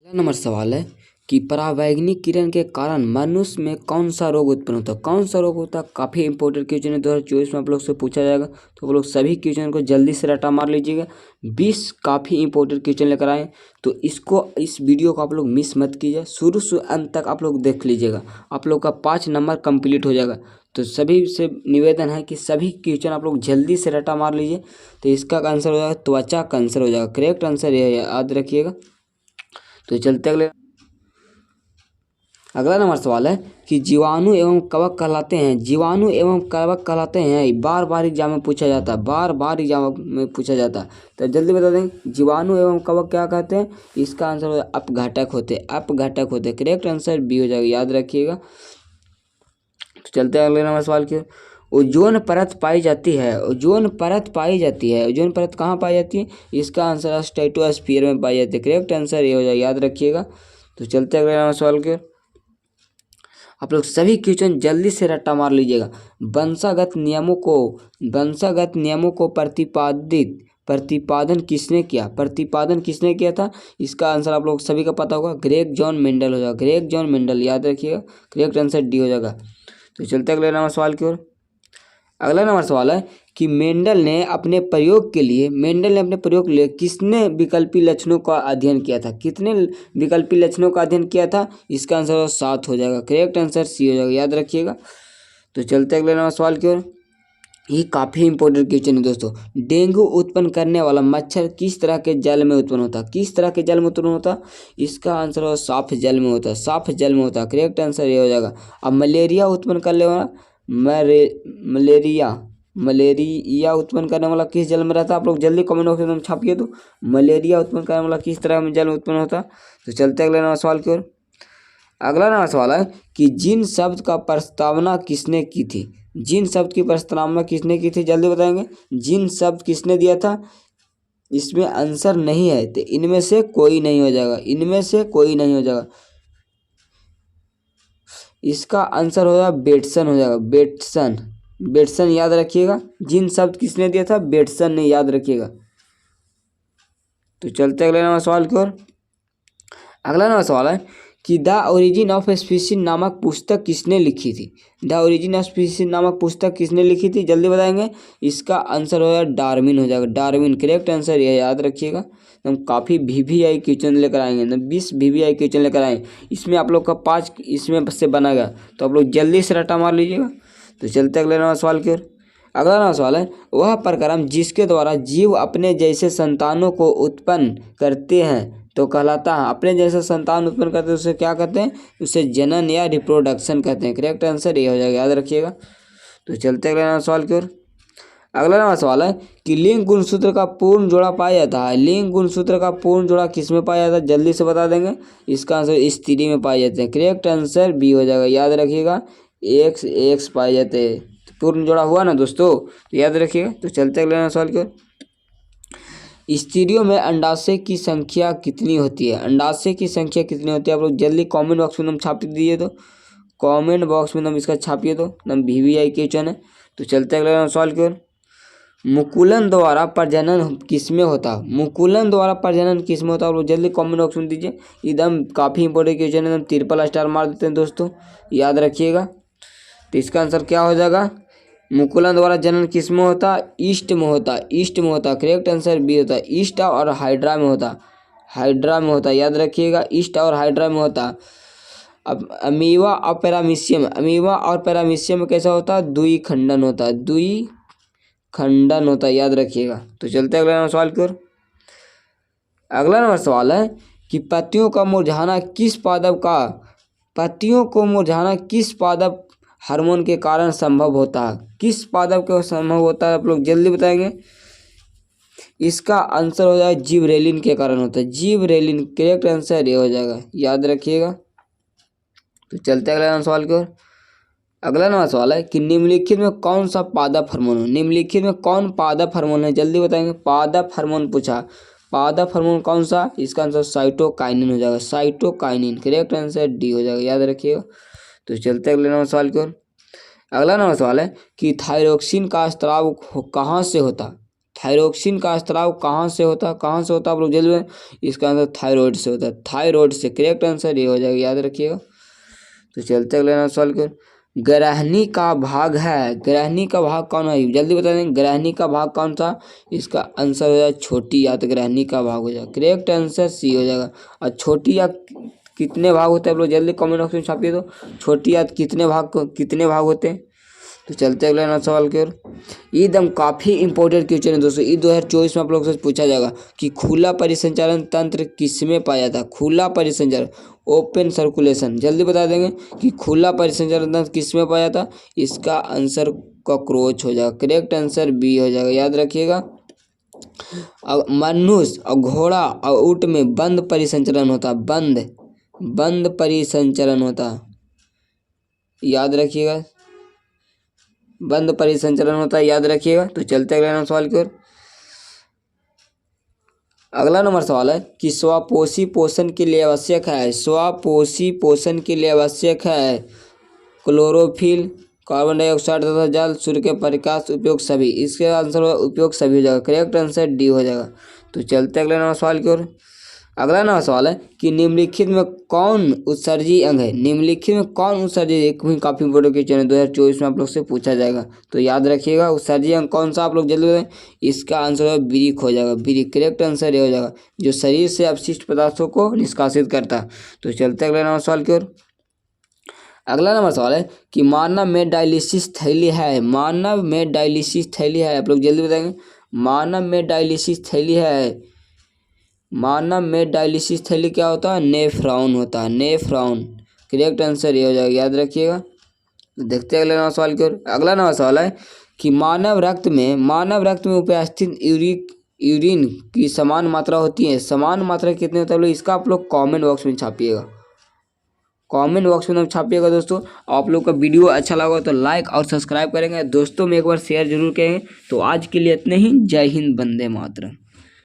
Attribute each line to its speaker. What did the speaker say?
Speaker 1: अगला नंबर सवाल है कि परावैंगनिक किरण के कारण मनुष्य में कौन सा रोग उत्पन्न होता है। कौन सा रोग होता है, काफ़ी इंपॉर्टेंट क्वेश्चन है। 2024 में आप लोग से पूछा जाएगा, तो आप लोग सभी क्वेश्चन को जल्दी से रटा मार लीजिएगा। 20 काफ़ी इंपॉर्टेंट क्वेश्चन लेकर आए, तो इस वीडियो को आप लोग मिस मत कीजिए, शुरू से अंत तक आप लोग देख लीजिएगा। आप लोग का 5 नंबर कंप्लीट हो जाएगा। तो सभी से निवेदन है कि सभी क्वेश्चन आप लोग जल्दी से रटा मार लीजिए। तो इसका आंसर हो जाएगा त्वचा कैंसर हो जाएगा। करेक्ट आंसर ये याद रखिएगा। तो चलते अगला नंबर सवाल है कि जीवाणु एवं कवक कहलाते हैं। जीवाणु एवं कवक कहलाते हैं, बार बार एग्जाम में पूछा जाता है, बार बार एग्जाम में पूछा जाता है। तो जल्दी बता दें, जीवाणु एवं कवक क्या कहते हैं। इसका आंसर हो अपघटक होते, अपघटक होते। करेक्ट आंसर बी हो जाएगा, याद रखिएगा। तो चलते हैं अगले नंबर सवाल की। ओजोन परत पाई जाती है, ओजोन परत पाई जाती है। ओजोन परत कहाँ पाई जाती है, इसका आंसर स्ट्रेटोस्फीयर में पाई जाती है। करेक्ट आंसर ये हो जाएगा, याद रखिएगा। तो चलते हैं अगले नंबर सवाल के। आप लोग सभी क्वेश्चन जल्दी से रट्टा मार लीजिएगा। वंशागत नियमों को प्रतिपादन किसने किया था। इसका आंसर आप लोग सभी का पता होगा, ग्रेग जॉन मेंडल हो जाएगा। ग्रेग जॉन मेंडल, याद रखिएगा। करेक्ट आंसर डी हो जाएगा। तो चलते अगले नंबर सवाल की ओर। अगला नंबर सवाल है कि मेंडल ने अपने प्रयोग के लिए किसने विकल्पी लक्षणों का अध्ययन किया था। कितने विकल्पी लक्षणों का अध्ययन किया था, इसका आंसर 7 हो जाएगा। करेक्ट आंसर सी हो जाएगा, याद रखिएगा। तो चलते अगले नंबर सवाल की ओर। ये काफ़ी इंपॉर्टेंट क्वेश्चन है दोस्तों। डेंगू उत्पन्न करने वाला मच्छर किस तरह के जल में उत्पन्न होता है। किस तरह के जल में उत्पन्न होता है, इसका आंसर हो साफ जल में होता है। साफ जल में होता है। करेक्ट आंसर ये हो जाएगा। अब मलेरिया उत्पन्न करने वाला मलेरिया उत्पन्न करने वाला किस जल में रहता है। आप लोग जल्दी कमेंट बॉक्स में छापिए। तो मलेरिया उत्पन्न करने वाला किस तरह में जल में उत्पन्न होता है। तो चलते अगले नंबर सवाल की ओर। अगला नंबर सवाल है कि जिन शब्द का प्रस्तावना किसने की थी। जिन शब्द की प्रस्तावना किसने की थी, जल्दी बताएंगे। जिन शब्द किसने दिया था, इसमें आंसर नहीं है, तो इनमें से कोई नहीं हो जाएगा। इनमें से कोई नहीं हो जाएगा। इसका आंसर हो जाएगा बेटसन हो जाएगा। बेटसन याद रखिएगा। जिन शब्द किसने दिया था, बेटसन ने, याद रखिएगा। तो चलते अगले नंबर सवाल की ओर। अगला नंबर सवाल है कि द ओरिजिन ऑफ स्पीसीज नामक पुस्तक किसने लिखी थी। द ओरिजिन ऑफ स्पीसीज नामक पुस्तक किसने लिखी थी, जल्दी बताएंगे। इसका आंसर हो जाएगा डार्विन हो जाएगा। डार्विन, करेक्ट आंसर ये याद रखिएगा। हम काफ़ी VVI क्वेश्चन लेकर आएंगे ना, 20 VVI क्वेश्चन लेकर आए। इसमें आप लोग का 5 इसमें से बना गया, तो आप लोग जल्दी से रट्टा मार लीजिएगा। तो चलते अगले नंबर सवाल की ओर। अगला नंबर सवाल है वह प्रक्रम जिसके द्वारा जीव अपने जैसे संतानों को उत्पन्न करते हैं तो कहलाता है। अपने जैसे संतान उत्पन्न करते हैं उसे क्या कहते हैं, उसे जनन या रिप्रोडक्शन कहते हैं। करेक्ट आंसर ये हो जाएगा, याद रखिएगा। तो चलते अगले नंबर सवाल की ओर। अगला नंबर सवाल है कि लिंग गुणसूत्र का पूर्ण जोड़ा पाया जाता है। लिंग गुणसूत्र का पूर्ण जोड़ा किस में पाया जाता है, जल्दी से बता देंगे। इसका आंसर स्त्री में पाए जाते हैं। करेक्ट आंसर बी हो जाएगा, याद रखिएगा। एक्स पाए जाते हैं। पूर्ण जोड़ा हुआ ना दोस्तों, तो याद रखिएगा। तो चलते अगले नंबर सवाल की ओर। स्त्रियों में अंडाशय की संख्या कितनी होती है। अंडाशय की संख्या कितनी होती है, आप लोग जल्दी कमेंट बॉक्स में तुम छाप दीजिए। तो कमेंट बॉक्स में तुम इसका छापिए, तो तुम VVI क्वेश्चन है। तो चलते अगले सवाल की ओर। मुकुलन द्वारा प्रजनन किसमें होता है। मुकुलन द्वारा प्रजनन किसमें होता है, आप लोग जल्दी कमेंट बॉक्स में दीजिए। एकदम काफ़ी इंपॉर्टेंट क्वेश्चन है, एकदम ट्रिपल स्टार मार देते हैं दोस्तों, याद रखिएगा। तो इसका आंसर क्या हो जाएगा, मुकुलन द्वारा जनन किस में होता है, ईस्ट में होता है। ईस्ट में होता है। करेक्ट आंसर बी होता है। ईस्ट और हाइड्रा में होता है। हाइड्रा में होता है, याद रखिएगा। ईस्ट और हाइड्रा में होता है। अब अमीबा और पैरामीशियम, अमीबा और पैरामीशियम में कैसा होता है, द्वि खंडन होता है। द्वि खंडन होता है, याद रखिएगा। तो चलते अगले नंबर सवाल की ओर। अगला नंबर सवाल है कि पत्तियों को मुरझाना किस पादप हार्मोन के कारण संभव होता है। किस पादप के संभव होता है, आप लोग जल्दी बताएंगे। इसका आंसर हो जाएगा जिबरेलिन के कारण होता है। जिबरेलिन, करेक्ट आंसर ये हो जाएगा, याद रखिएगा। तो चलते अगला नंबर सवाल की ओर। अगला नंबर सवाल है कि निम्नलिखित में कौन सा पादप हार्मोन है। निम्नलिखित में कौन पादप हार्मोन है, जल्दी बताएंगे। पादप हार्मोन पूछा, पादप हार्मोन कौन सा, इसका आंसर साइटोकाइनिन हो जाएगा। साइटोकाइनिन, करेक्ट आंसर डी हो जाएगा, याद रखिएगा। तो चलते अगले नंबर सवाल की ओर। अगला नंबर सवाल है कि थायरोक्सिन का स्राव कहाँ से होता है। थायरोक्सिन का स्त्राव कहाँ से होता है, आप लोग जल्दी में, इसका आंसर थायराइड से होता है, थायराइड से। करेक्ट आंसर ये हो जाएगा, याद रखिएगा। तो चलते अगले सवाल की ओर। ग्रहणी का भाग है, ग्रहणी का भाग कौन है, जल्दी बता दें, ग्रहणी का भाग कौन सा, इसका आंसर हो जाएगा छोटी आंत, ग्रहणी का भाग हो जाएगा। करेक्ट आंसर सी हो जाएगा। और छोटी आंत कितने भाग होते हैं, आप लोग जल्दी कमेंट बॉक्स में छापिए। तो छोटी आंत कितने भाग होते हैं। तो चलते अगले सवाल की ओर। एकदम काफ़ी इंपॉर्टेंट क्वेश्चन है दोस्तों, ये 2024 में आप लोग से पूछा जाएगा कि खुला परिसंचालन तंत्र किसमें पाया जाता है, खुला परिसंचालन, ओपन सर्कुलेशन। जल्दी बता देंगे कि खुला परिसंचालन तंत्र किसमें पाया जाता, इसका आंसर कॉकरोच हो जाएगा। करेक्ट आंसर बी हो जाएगा, याद रखिएगा। मनुष्य और घोड़ा और ऊंट में बंद परिसंचरण होता है, बंद परिसंचरण होता है, याद रखिएगा, बंद परिसंचरण होता है, याद रखिएगा। तो चलते अगले सवाल की ओर। अगला नंबर सवाल है कि स्वापोषी पोषण के लिए आवश्यक है, स्वापोषी पोषण के लिए आवश्यक है क्लोरोफिल, कार्बन डाइऑक्साइड तथा जल, सूर्य के प्रकाश, उपयोग सभी। इसके आंसर उपयोग सभी हो जाएगा। करेक्ट आंसर डी हो जाएगा। तो चलते अगले नंबर सवाल की ओर। अगला नंबर सवाल है कि निम्नलिखित में कौन उत्सर्जी अंग है, निम्नलिखित में कौन उत्सर्जी, एक भी काफी इंपोर्टेंट क्वेश्चन है, 2024 में आप लोग से पूछा जाएगा। तो याद रखिएगा उत्सर्जी अंग कौन सा, आप लोग जल्दी बताएं। इसका आंसर है वृक्क हो जाएगा, वृक्क। करेक्ट आंसर ये हो जाएगा, जो शरीर से अपशिष्ट पदार्थों को निष्कासित करता है। तो चलते अगले नंबर सवाल की ओर। अगला नंबर सवाल है कि मानव में डायलिसिस थैली है, मानव में डायलिसिस थैली है, आप लोग जल्दी बताएंगे। मानव में डायलिसिस थैली है, मानव में डायलिसिस थैली क्या होता है, नेफ्रॉन होता है, नेफ्रॉन। करेक्ट आंसर ये हो जाएगा, याद रखिएगा। देखते हैं अगले नंबर सवाल की ओर। अगला नंबर सवाल है कि मानव रक्त में उपस्थित यूरिन की समान मात्रा होती है, समान मात्रा कितनी होती है, इसका आप लोग कमेंट बॉक्स में छापिएगा, कमेंट बॉक्स में छापिएगा दोस्तों। आप लोग का वीडियो अच्छा लगा तो लाइक और सब्सक्राइब करेंगे, दोस्तों में एक बार शेयर जरूर करेंगे। तो आज के लिए इतने ही, जय हिंद, वंदे मातरम।